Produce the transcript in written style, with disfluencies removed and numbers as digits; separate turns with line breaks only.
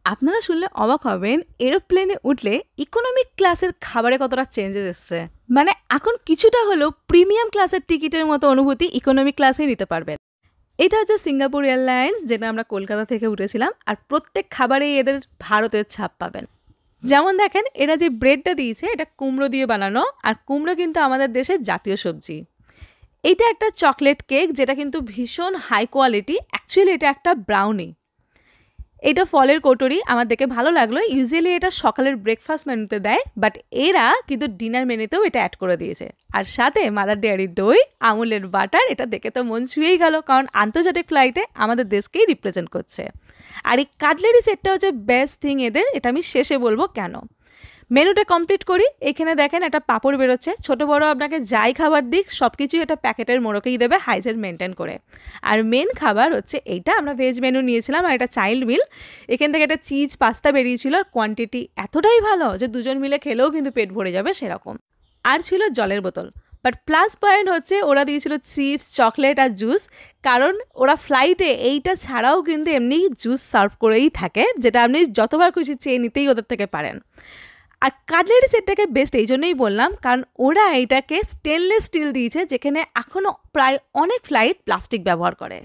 আপনারা শুনলে অবাক হবেন, এরোপ্লেনে উঠলে ইকোনমিক ক্লাসের খাবারে কতটা চেঞ্জেস এসছে। মানে এখন কিছুটা হলেও প্রিমিয়াম ক্লাসের টিকিটের মতো অনুভূতি ইকোনমিক ক্লাসেই নিতে পারবেন। এটা হচ্ছে সিঙ্গাপুর এয়ারলাইন্স, যেটা আমরা কলকাতা থেকে উঠেছিলাম। আর প্রত্যেক খাবারেই এদের ভারতের ছাপ পাবেন। যেমন দেখেন, এরা যে ব্রেডটা দিয়েছে এটা কুমড়ো দিয়ে বানানো, আর কুমড়ো কিন্তু আমাদের দেশের জাতীয় সবজি। এটা একটা চকলেট কেক, যেটা কিন্তু ভীষণ হাই কোয়ালিটি। অ্যাকচুয়ালি এটা একটা ব্রাউনি। এটা ফলের কটরি, আমার দেখে ভালো লাগলো। ইউজুয়ালি এটা সকালের ব্রেকফাস্ট মেনুতে দেয়, বাট এরা কিন্তু ডিনার মেনুতেও এটা অ্যাড করে দিয়েছে। আর সাথে মাদার ডেয়ারির দই, আমুলের বাটার। এটা দেখে তো মন ছুঁয়েই গেল, কারণ আন্তর্জাতিক ফ্লাইটে আমাদের দেশকেই রিপ্রেজেন্ট করছে। আর এই কাটলেরি সেটটা হচ্ছে বেস্ট থিং এদের, এটা আমি শেষে বলবো কেন। মেনুটা কমপ্লিট করি। এখানে দেখেন একটা পাঁপড় বেরোচ্ছে। ছোট বড় আপনাকে যাই খাবার দিক সব কিছুই এটা প্যাকেটের মোড়কেই দেবে, হাইজেন মেনটেন করে। আর মেন খাবার হচ্ছে এইটা, আমরা ভেজ মেনু নিয়েছিলাম, আর এটা চাইল্ড মিল। এখান থেকে একটা চিজ পাস্তা বেরিয়েছিল, আর কোয়ান্টিটি এতটাই ভালো যে দুজন মিলে খেলেও কিন্তু পেট ভরে যাবে সেরকম। আর ছিল জলের বোতল। বাট প্লাস পয়েন্ট হচ্ছে ওরা দিয়েছিল চিপস, চকলেট আর জুস। কারণ ওরা ফ্লাইটে এইটা ছাড়াও কিন্তু এমনি জুস সার্ভ করেই থাকে, যেটা আপনি যতবার খুশি চেয়ে নিতেই ওদের থেকে পারেন। আর কাটলেরি সেটটাকে বেস্ট এই জন্যই বললাম, কারণ ওরা এইটাকে স্টেনলেস স্টিল দিয়েছে, যেখানে এখনও প্রায় অনেক ফ্লাইট প্লাস্টিক ব্যবহার করে।